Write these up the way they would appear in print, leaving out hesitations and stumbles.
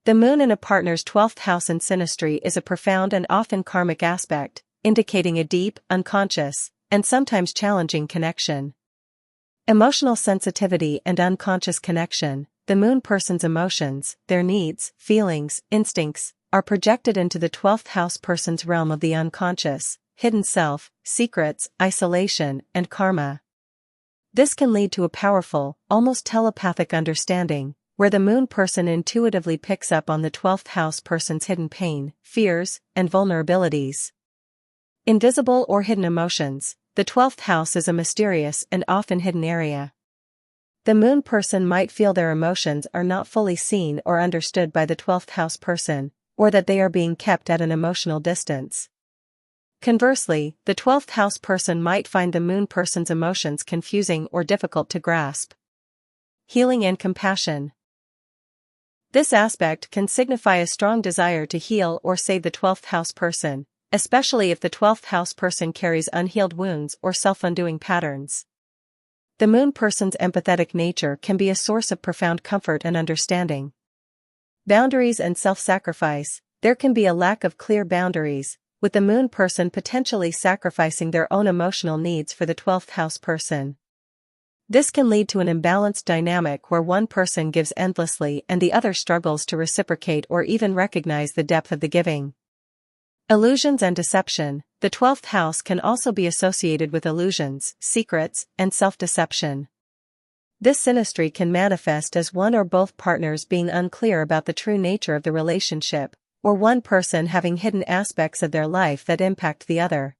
The moon in a partner's 12th house in synastry is a profound and often karmic aspect, indicating a deep, unconscious, and sometimes challenging connection. Emotional sensitivity and unconscious connection. The moon person's emotions, their needs, feelings, instincts, are projected into the 12th house person's realm of the unconscious, hidden self, secrets, isolation, and karma. This can lead to a powerful, almost telepathic understanding, where the moon person intuitively picks up on the 12th house person's hidden pain, fears, and vulnerabilities. Invisible or hidden emotions. The 12th house is a mysterious and often hidden area. The moon person might feel their emotions are not fully seen or understood by the 12th house person, or that they are being kept at an emotional distance. Conversely, the 12th house person might find the moon person's emotions confusing or difficult to grasp. Healing and compassion. This aspect can signify a strong desire to heal or save the 12th house person, especially if the 12th house person carries unhealed wounds or self-undoing patterns. The moon person's empathetic nature can be a source of profound comfort and understanding. Boundaries and self-sacrifice. There can be a lack of clear boundaries, with the moon person potentially sacrificing their own emotional needs for the 12th house person. This can lead to an imbalanced dynamic where one person gives endlessly and the other struggles to reciprocate or even recognize the depth of the giving. Illusions and deception. The 12th house can also be associated with illusions, secrets, and self-deception. This synastry can manifest as one or both partners being unclear about the true nature of the relationship, or one person having hidden aspects of their life that impact the other.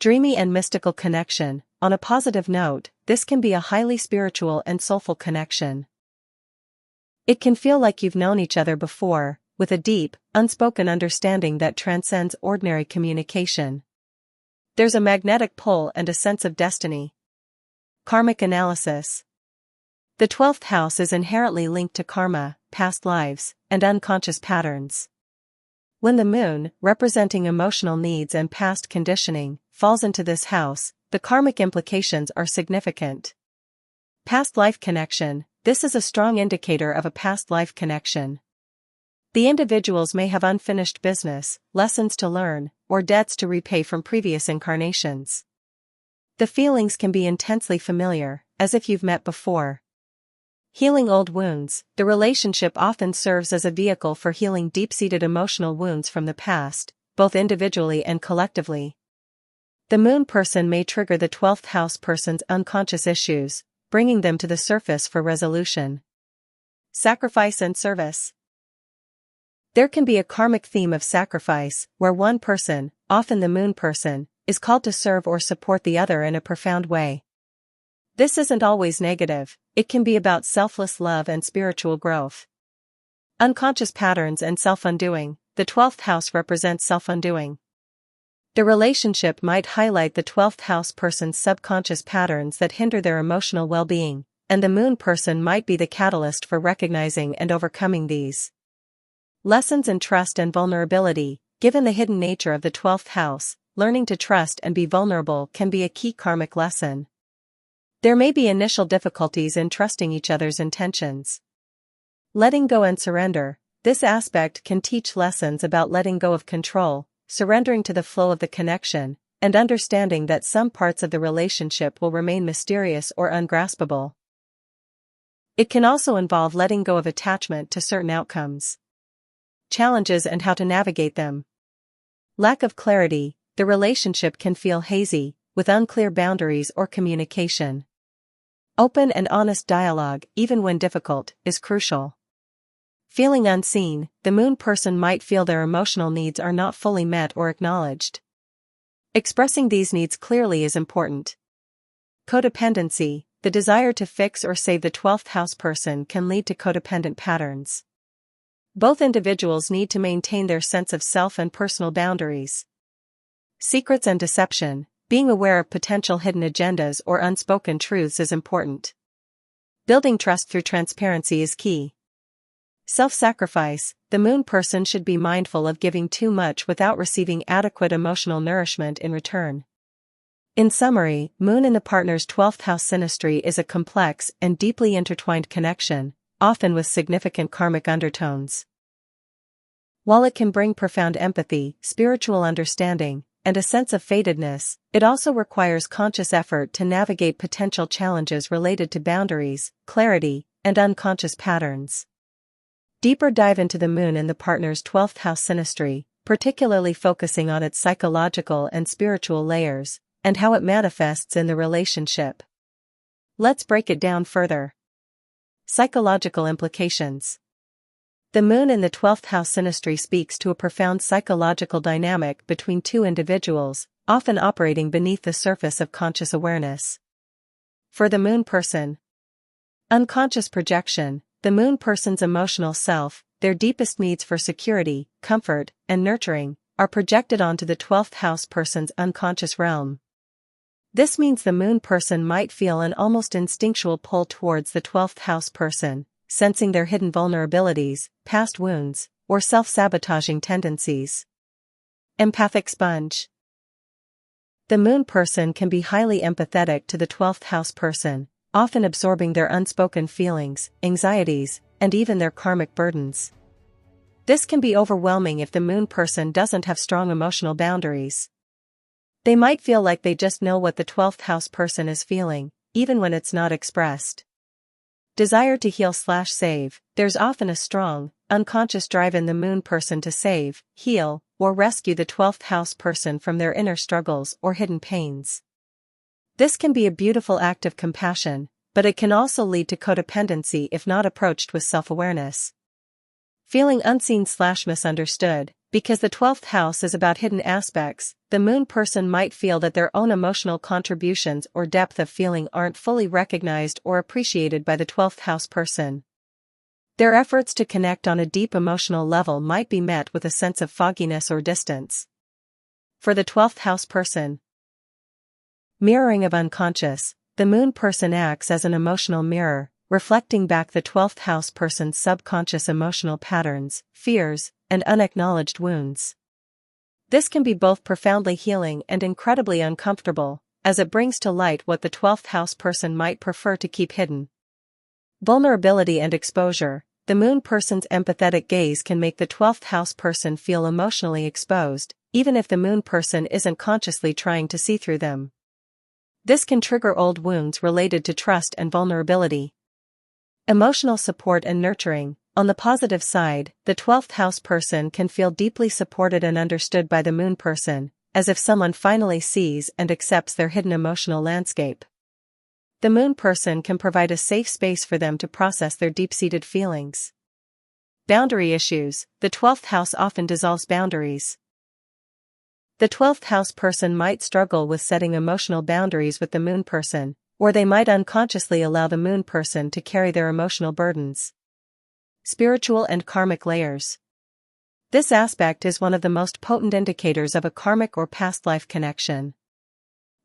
Dreamy and mystical connection. On a positive note, this can be a highly spiritual and soulful connection. It can feel like you've known each other before, with a deep, unspoken understanding that transcends ordinary communication. There's a magnetic pull and a sense of destiny. Karmic analysis. The 12th house is inherently linked to karma, past lives, and unconscious patterns. When the moon, representing emotional needs and past conditioning, falls into this house, the karmic implications are significant. Past life connection. This is a strong indicator of a past life connection. The individuals may have unfinished business, lessons to learn, or debts to repay from previous incarnations. The feelings can be intensely familiar, as if you've met before. Healing old wounds. The relationship often serves as a vehicle for healing deep-seated emotional wounds from the past, both individually and collectively. The moon person may trigger the 12th house person's unconscious issues, bringing them to the surface for resolution. Sacrifice and service. There can be a karmic theme of sacrifice, where one person, often the moon person, is called to serve or support the other in a profound way. This isn't always negative, it can be about selfless love and spiritual growth. Unconscious patterns and self-undoing. The 12th house represents self-undoing. The relationship might highlight the 12th house person's subconscious patterns that hinder their emotional well-being, and the moon person might be the catalyst for recognizing and overcoming these. Lessons in trust and vulnerability. Given the hidden nature of the 12th house, learning to trust and be vulnerable can be a key karmic lesson. There may be initial difficulties in trusting each other's intentions. Letting go and surrender. This aspect can teach lessons about letting go of control, surrendering to the flow of the connection, and understanding that some parts of the relationship will remain mysterious or ungraspable. It can also involve letting go of attachment to certain outcomes. Challenges and how to navigate them. Lack of clarity. The relationship can feel hazy, with unclear boundaries or communication. Open and honest dialogue, even when difficult, is crucial. Feeling unseen. The moon person might feel their emotional needs are not fully met or acknowledged. Expressing these needs clearly is important. Codependency. The desire to fix or save the 12th house person can lead to codependent patterns. Both individuals need to maintain their sense of self and personal boundaries. Secrets and deception. Being aware of potential hidden agendas or unspoken truths is important. Building trust through transparency is key. Self-sacrifice. The moon person should be mindful of giving too much without receiving adequate emotional nourishment in return. In summary, moon in the partner's 12th house synastry is a complex and deeply intertwined connection, often with significant karmic undertones. While it can bring profound empathy, spiritual understanding, and a sense of fatedness, it also requires conscious effort to navigate potential challenges related to boundaries, clarity, and unconscious patterns. Deeper dive into the moon in the partner's 12th house synastry, particularly focusing on its psychological and spiritual layers, and how it manifests in the relationship. Let's break it down further. Psychological implications. The moon in the 12th house synastry speaks to a profound psychological dynamic between two individuals, often operating beneath the surface of conscious awareness. For the moon person, unconscious projection. The moon person's emotional self, their deepest needs for security, comfort, and nurturing, are projected onto the 12th house person's unconscious realm. This means the moon person might feel an almost instinctual pull towards the 12th house person, sensing their hidden vulnerabilities, past wounds, or self-sabotaging tendencies. Empathic sponge. The moon person can be highly empathetic to the 12th house person, often absorbing their unspoken feelings, anxieties, and even their karmic burdens. This can be overwhelming if the moon person doesn't have strong emotional boundaries. They might feel like they just know what the 12th house person is feeling, even when it's not expressed. Desire to heal/save. There's often a strong, unconscious drive in the moon person to save, heal, or rescue the 12th house person from their inner struggles or hidden pains. This can be a beautiful act of compassion, but it can also lead to codependency if not approached with self-awareness. Feeling unseen/misunderstood. Because the 12th house is about hidden aspects, the moon person might feel that their own emotional contributions or depth of feeling aren't fully recognized or appreciated by the 12th house person. Their efforts to connect on a deep emotional level might be met with a sense of fogginess or distance. For the 12th house person, mirroring of unconscious. The moon person acts as an emotional mirror, reflecting back the 12th house person's subconscious emotional patterns, fears, and unacknowledged wounds. This can be both profoundly healing and incredibly uncomfortable, as it brings to light what the 12th house person might prefer to keep hidden. Vulnerability and exposure. The moon person's empathetic gaze can make the 12th house person feel emotionally exposed, even if the moon person isn't consciously trying to see through them. This can trigger old wounds related to trust and vulnerability. Emotional support and nurturing. On the positive side, the 12th house person can feel deeply supported and understood by the moon person, as if someone finally sees and accepts their hidden emotional landscape. The moon person can provide a safe space for them to process their deep-seated feelings. Boundary issues. The 12th house often dissolves boundaries. The 12th house person might struggle with setting emotional boundaries with the moon person, or they might unconsciously allow the moon person to carry their emotional burdens. Spiritual and karmic layers. This aspect is one of the most potent indicators of a karmic or past life connection.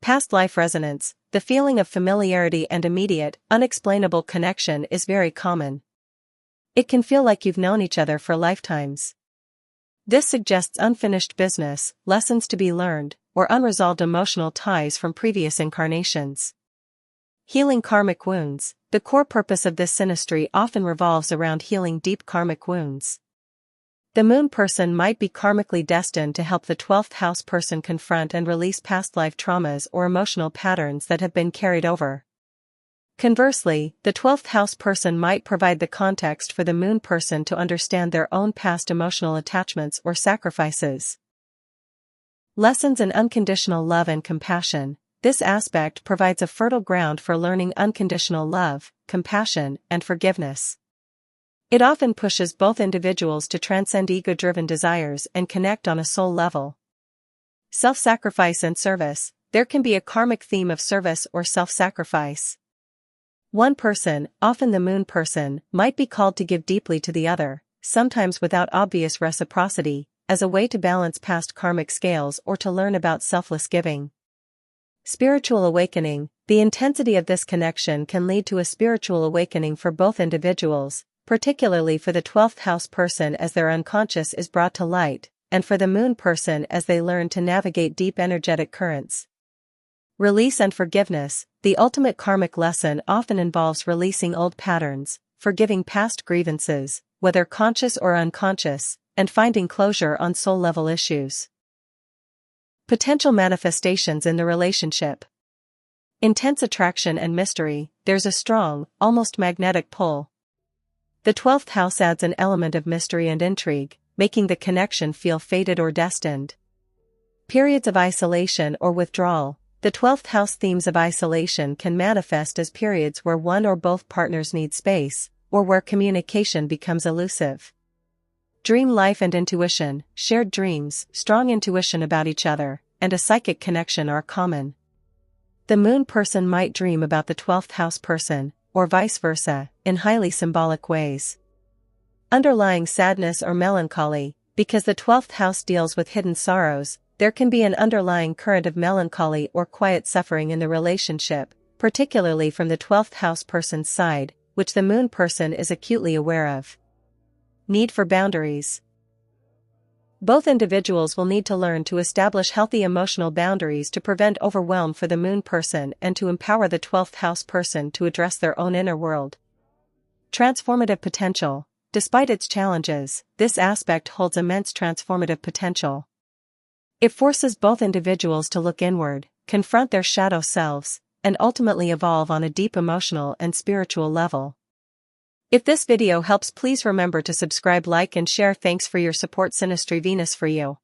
Past life resonance. The feeling of familiarity and immediate, unexplainable connection is very common. It can feel like you've known each other for lifetimes. This suggests unfinished business, lessons to be learned, or unresolved emotional ties from previous incarnations. Healing karmic wounds. The core purpose of this synastry often revolves around healing deep karmic wounds. The moon person might be karmically destined to help the 12th house person confront and release past life traumas or emotional patterns that have been carried over. Conversely, the 12th house person might provide the context for the moon person to understand their own past emotional attachments or sacrifices. Lessons in unconditional love and compassion. This aspect provides a fertile ground for learning unconditional love, compassion, and forgiveness. It often pushes both individuals to transcend ego-driven desires and connect on a soul level. Self-sacrifice and service. There can be a karmic theme of service or self-sacrifice. One person, often the moon person, might be called to give deeply to the other, sometimes without obvious reciprocity, as a way to balance past karmic scales or to learn about selfless giving. Spiritual awakening. The intensity of this connection can lead to a spiritual awakening for both individuals, particularly for the 12th house person as their unconscious is brought to light, and for the moon person as they learn to navigate deep energetic currents. Release and forgiveness. The ultimate karmic lesson often involves releasing old patterns, forgiving past grievances, whether conscious or unconscious, and finding closure on soul-level issues. Potential manifestations in the relationship. Intense attraction and mystery, there's a strong, almost magnetic pull. The 12th house adds an element of mystery and intrigue, making the connection feel fated or destined. Periods of isolation or withdrawal. The 12th house themes of isolation can manifest as periods where one or both partners need space, or where communication becomes elusive. Dream life and intuition, shared dreams, strong intuition about each other, and a psychic connection are common. The moon person might dream about the 12th house person, or vice versa, in highly symbolic ways. Underlying sadness or melancholy. Because the 12th house deals with hidden sorrows, there can be an underlying current of melancholy or quiet suffering in the relationship, particularly from the 12th house person's side, which the moon person is acutely aware of. Need for boundaries. Both individuals will need to learn to establish healthy emotional boundaries to prevent overwhelm for the moon person and to empower the 12th house person to address their own inner world. Transformative potential. Despite its challenges, this aspect holds immense transformative potential. It forces both individuals to look inward, confront their shadow selves, and ultimately evolve on a deep emotional and spiritual level. If this video helps, please remember to subscribe, like, and share. Thanks for your support. Synastry Venus for you.